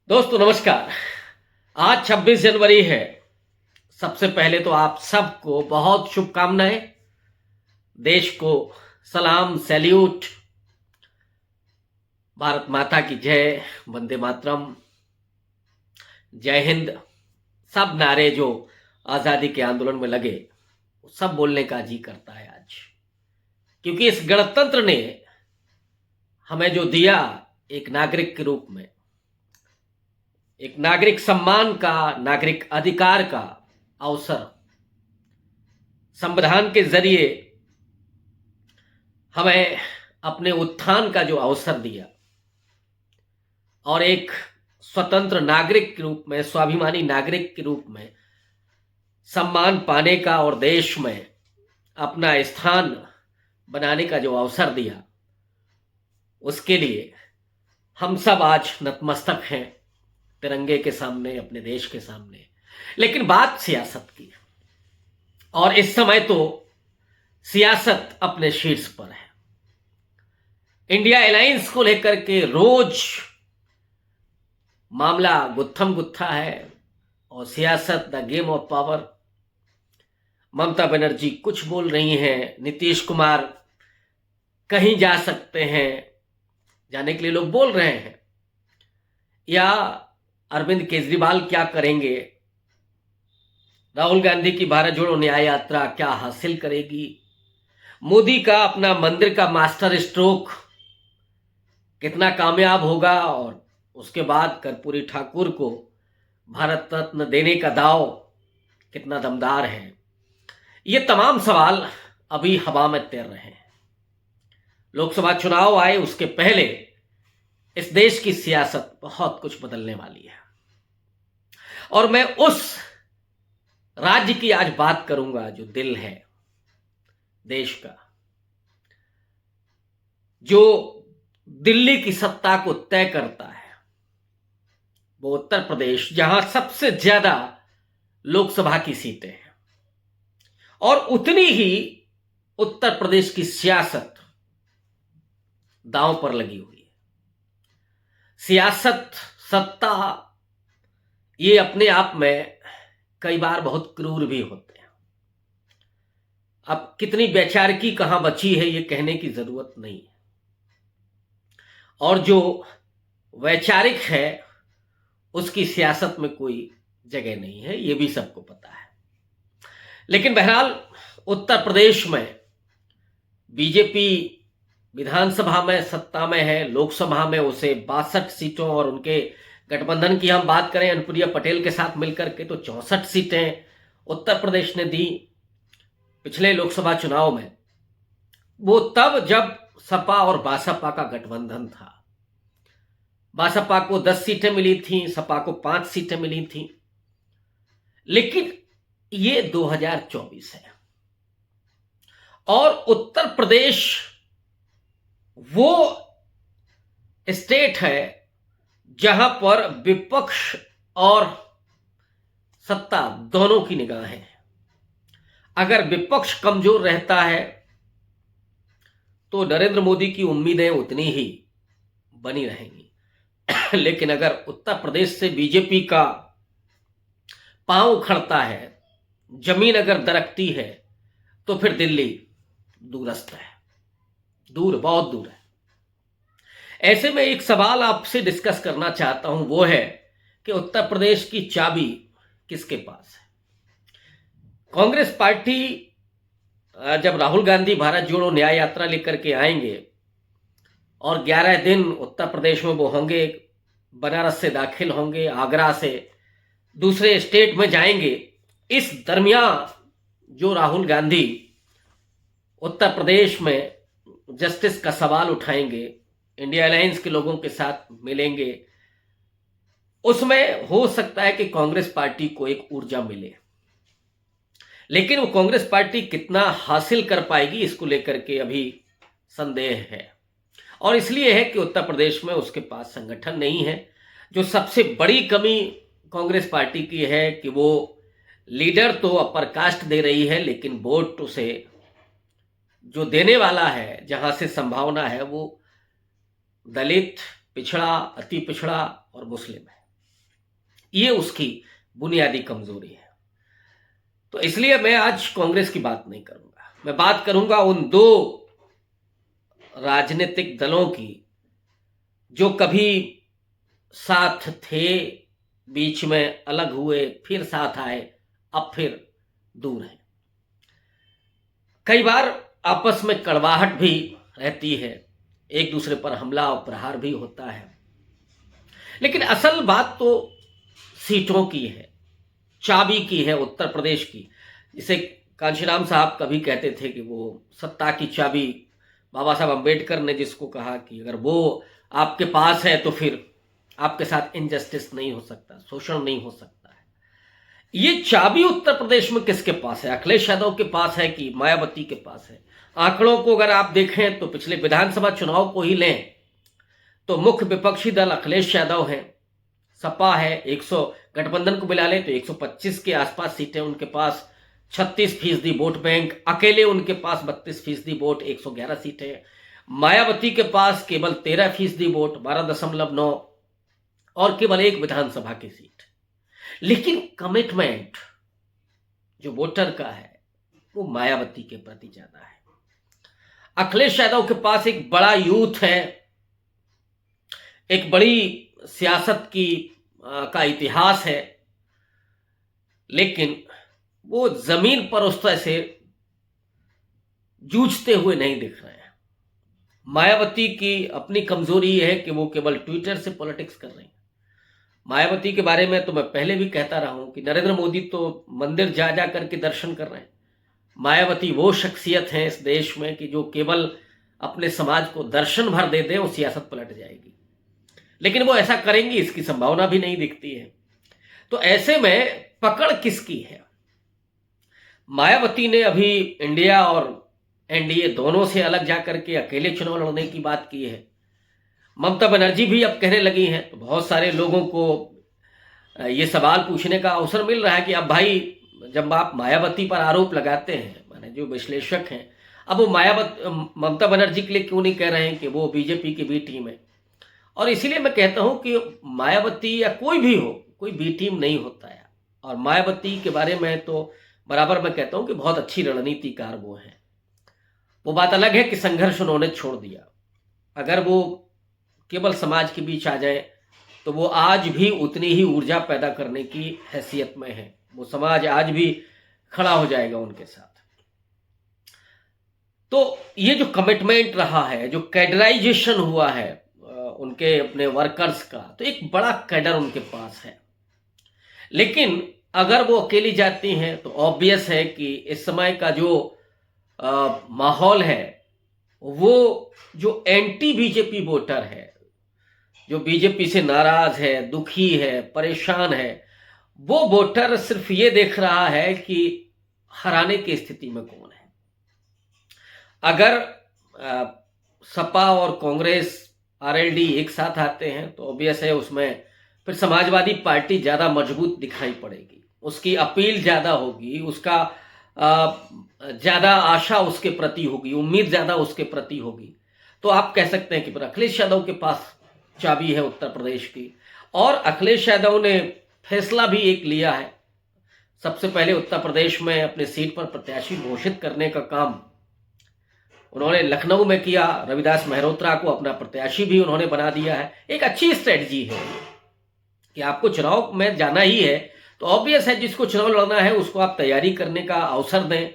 दोस्तों नमस्कार। आज 26 जनवरी है। सबसे पहले तो आप सबको बहुत शुभकामनाएं। देश को सलाम, सैल्यूट। भारत माता की जय, वंदे मातरम, जय हिंद। सब नारे जो आज़ादी के आंदोलन में लगे, सब बोलने का जी करता है आज, क्योंकि इस गणतंत्र ने हमें जो दिया, एक नागरिक के रूप में, एक नागरिक सम्मान का, नागरिक अधिकार का अवसर, संविधान के जरिए हमें अपने उत्थान का जो अवसर दिया और एक स्वतंत्र नागरिक के रूप में, स्वाभिमानी नागरिक के रूप में सम्मान पाने का और देश में अपना स्थान बनाने का जो अवसर दिया, उसके लिए हम सब आज नतमस्तक हैं तिरंगे के सामने, अपने देश के सामने। लेकिन बात सियासत की है और इस समय तो सियासत अपने शीर्ष पर है। इंडिया अलायंस को लेकर के रोज मामला गुत्थम गुत्था है और सियासत the game of power. Mamata Banerjee कुछ बोल रही हैं, नीतीश कुमार कहीं जा सकते हैं, जाने के लिए लोग बोल रहे हैं, या अरविंद केजरीवाल क्या करेंगे, राहुल गांधी की भारत जोड़ो न्याय यात्रा क्या हासिल करेगी, मोदी का अपना मंदिर का मास्टर स्ट्रोक कितना कामयाब होगा, और उसके बाद कर्पूरी ठाकुर को भारत रत्न देने का दाव कितना दमदार है। ये तमाम सवाल अभी हवा में तैर रहे हैं। लोकसभा चुनाव आए उसके पहले इस देश की सियासत बहुत कुछ बदलने वाली है और मैं उस राज्य की आज बात करूंगा जो दिल है देश का, जो दिल्ली की सत्ता को तय करता है। वो उत्तर प्रदेश, जहां सबसे ज्यादा लोकसभा की सीटें हैं और उतनी ही उत्तर प्रदेश की सियासत दांव पर लगी हुई है। सियासत, सत्ता, ये अपने आप में कई बार बहुत क्रूर भी होते हैं। अब कितनी वैचारिकी कहां बची है ये कहने की जरूरत नहीं है, और जो वैचारिक है उसकी सियासत में कोई जगह नहीं है, ये भी सबको पता है। लेकिन बहरहाल उत्तर प्रदेश में बीजेपी विधानसभा में सत्ता में है, लोकसभा में उसे 62 सीटों, और उनके गठबंधन की हम बात करें अनुप्रिया पटेल के साथ मिलकर के तो 64 सीटें उत्तर प्रदेश ने दी पिछले लोकसभा चुनाव में। वो तब जब सपा और बासपा का गठबंधन था। बासपा को 10 सीटें मिली थी, सपा को 5 सीटें मिली थी। लेकिन ये 2024 है और उत्तर प्रदेश वो स्टेट है जहां पर विपक्ष और सत्ता दोनों की निगाहें हैं। अगर विपक्ष कमजोर रहता है तो नरेंद्र मोदी की उम्मीदें उतनी ही बनी रहेंगी लेकिन अगर उत्तर प्रदेश से बीजेपी का पांव उखड़ता है, जमीन अगर दरकती है, तो फिर दिल्ली दूरस्थ है, दूर, बहुत दूर है। ऐसे में एक सवाल आपसे डिस्कस करना चाहता हूं, वो है कि उत्तर प्रदेश की चाबी किसके पास है। कांग्रेस पार्टी जब राहुल गांधी भारत जोड़ो न्याय यात्रा लेकर के आएंगे और 11 दिन उत्तर प्रदेश में वो होंगे, बनारस से दाखिल होंगे, आगरा से दूसरे स्टेट में जाएंगे, इस दरमियान जो राहुल गांधी उत्तर प्रदेश में जस्टिस का सवाल उठाएंगे, इंडिया अलायंस के लोगों के साथ मिलेंगे, उसमें हो सकता है कि कांग्रेस पार्टी को एक ऊर्जा मिले। लेकिन वो कांग्रेस पार्टी कितना हासिल कर पाएगी इसको लेकर के अभी संदेह है, और इसलिए है कि उत्तर प्रदेश में उसके पास संगठन नहीं है। जो सबसे बड़ी कमी कांग्रेस पार्टी की है कि वो लीडर तो अपर कास्ट दे रही है, लेकिन वोट उसे जो देने वाला है, जहां से संभावना है, वो दलित, पिछड़ा, अति पिछड़ा और मुस्लिम है। ये उसकी बुनियादी कमजोरी है। तो इसलिए मैं आज कांग्रेस की बात नहीं करूंगा, मैं बात करूंगा उन दो राजनीतिक दलों की जो कभी साथ थे, बीच में अलग हुए, फिर साथ आए, अब फिर दूर हैं। कई बार आपस में कड़वाहट भी रहती है, एक दूसरे पर हमला और प्रहार भी होता है, लेकिन असल बात तो सीटों की है, चाबी की है, उत्तर प्रदेश की। जिसे कांशीराम साहब कभी कहते थे कि वो सत्ता की चाबी, बाबा साहब अम्बेडकर ने जिसको कहा कि अगर वो आपके पास है तो फिर आपके साथ इनजस्टिस नहीं हो सकता, शोषण नहीं हो सकता है। ये चाबी उत्तर प्रदेश में किसके पास है? अखिलेश यादव के पास है कि मायावती के पास है? आंकड़ों को अगर आप देखें तो पिछले विधानसभा चुनाव को ही लें तो मुख्य विपक्षी दल अखिलेश यादव है, सपा है, 100 गठबंधन को मिला लें तो 125 के आसपास सीटें उनके पास, 36% वोट बैंक, अकेले उनके पास 32% वोट, 111 सीटें। मायावती के पास केवल 13% वोट, 12.9, और केवल एक विधानसभा की सीट। लेकिन कमिटमेंट जो वोटर का है वो मायावती के प्रति ज्यादा है। अखिलेश यादव के पास एक बड़ा यूथ है, एक बड़ी सियासत की का इतिहास है, लेकिन वो जमीन पर उस तरह से जूझते हुए नहीं दिख रहे हैं। मायावती की अपनी कमजोरी ये है कि वो केवल ट्विटर से पॉलिटिक्स कर रही है। मायावती के बारे में तो मैं पहले भी कहता रहा हूं कि नरेंद्र मोदी तो मंदिर जा जा करके दर्शन कर रहे हैं। मायावती वो शख्सियत है इस देश में कि जो केवल अपने समाज को दर्शन भर दे दे वो सियासत पलट जाएगी, लेकिन वो ऐसा करेंगी इसकी संभावना भी नहीं दिखती है। तो ऐसे में पकड़ किसकी है? मायावती ने अभी इंडिया और एनडीए दोनों से अलग जाकर के अकेले चुनाव लड़ने की बात की है। ममता बनर्जी भी अब कहने लगी हैं, तो बहुत सारे लोगों को ये सवाल पूछने का अवसर मिल रहा है कि अब भाई जब आप मायावती पर आरोप लगाते हैं, माने जो विश्लेषक हैं, अब वो ममता बनर्जी के लिए क्यों नहीं कह रहे हैं कि वो बीजेपी की बी टीम है? और इसीलिए मैं कहता हूं कि मायावती या कोई भी हो, कोई बी टीम नहीं होता है। और मायावती के बारे में तो बराबर मैं कहता हूं कि बहुत अच्छी रणनीतिकार वो हैं। वो बात अलग है कि संघर्ष उन्होंने छोड़ दिया। अगर वो केवल समाज के बीच आ जाए तो वो आज भी उतनी ही ऊर्जा पैदा करने की हैसियत में है। वो समाज आज भी खड़ा हो जाएगा उनके साथ। तो ये जो कमिटमेंट रहा है, जो कैडराइजेशन हुआ है उनके अपने वर्कर्स का, तो एक बड़ा कैडर उनके पास है। लेकिन अगर वो अकेली जाती हैं तो ऑब्वियस है कि इस समय का जो माहौल है वो जो एंटी बीजेपी वोटर है, जो बीजेपी से नाराज है, दुखी है, परेशान है, वो वोटर सिर्फ ये देख रहा है कि हराने की स्थिति में कौन है। अगर सपा और कांग्रेस आरएलडी एक साथ आते हैं तो ऑब्वियस है उसमें फिर समाजवादी पार्टी ज्यादा मजबूत दिखाई पड़ेगी, उसकी अपील ज्यादा होगी, उसका ज्यादा आशा उसके प्रति होगी, उम्मीद ज्यादा उसके प्रति होगी। तो आप कह सकते हैं कि फिर अखिलेश यादव के पास चाबी है उत्तर प्रदेश की। और अखिलेश यादव ने फैसला भी एक लिया है, सबसे पहले उत्तर प्रदेश में अपने सीट पर प्रत्याशी घोषित करने का काम उन्होंने लखनऊ में किया। रविदास मेहरोत्रा को अपना प्रत्याशी भी उन्होंने बना दिया है। एक अच्छी स्ट्रेटजी है कि आपको चुनाव में जाना ही है तो ऑब्वियस है जिसको चुनाव लड़ना है उसको आप तैयारी करने का अवसर दें।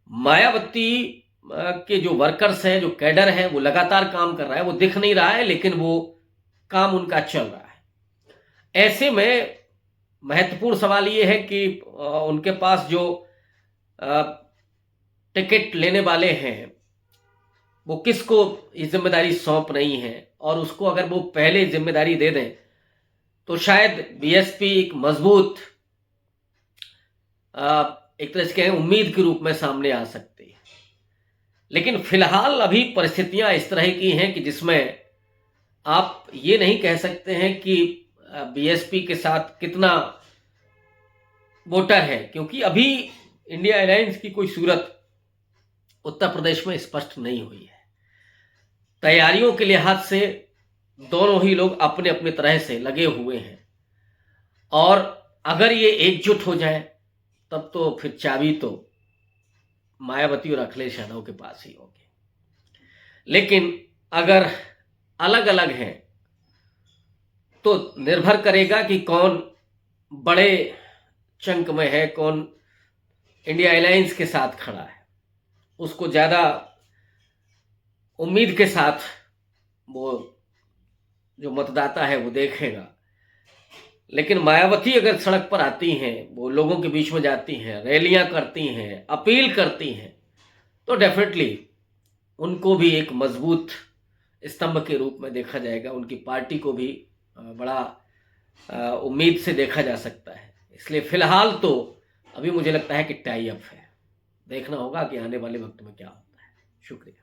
मायावती के जो वर्कर्स हैं, जो कैडर है, वो लगातार काम कर रहा है, वो दिख नहीं रहा है लेकिन वो काम उनका चल रहा है। ऐसे में महत्वपूर्ण सवाल ये है कि उनके पास जो टिकट लेने वाले हैं वो किसको ये जिम्मेदारी सौंप रही है, और उसको अगर वो पहले जिम्मेदारी दे दें तो शायद बीएसपी एक मजबूत एक तरह से कहें उम्मीद के रूप में सामने आ सकती है। लेकिन फिलहाल अभी परिस्थितियां इस तरह की हैं कि जिसमें आप ये नहीं कह सकते हैं कि बीएसपी के साथ कितना वोटर है, क्योंकि अभी इंडिया अलायंस की कोई सूरत उत्तर प्रदेश में स्पष्ट नहीं हुई है। तैयारियों के लिहाज से दोनों ही लोग अपने अपने तरह से लगे हुए हैं और अगर ये एकजुट हो जाए तब तो फिर चाबी तो मायावती और अखिलेश यादव के पास ही होगी। लेकिन अगर अलग अलग हैं तो निर्भर करेगा कि कौन बड़े चंक में है, कौन इंडिया अलायंस के साथ खड़ा है, उसको ज़्यादा उम्मीद के साथ वो जो मतदाता है वो देखेगा। लेकिन मायावती अगर सड़क पर आती हैं, वो लोगों के बीच में जाती हैं, रैलियां करती हैं, अपील करती हैं, तो डेफिनेटली उनको भी एक मजबूत स्तंभ के रूप में देखा जाएगा। उनकी पार्टी को भी बड़ा उम्मीद से देखा जा सकता है। इसलिए फिलहाल तो अभी मुझे लगता है कि टाई अप है। देखना होगा कि आने वाले वक्त में क्या होता है। शुक्रिया।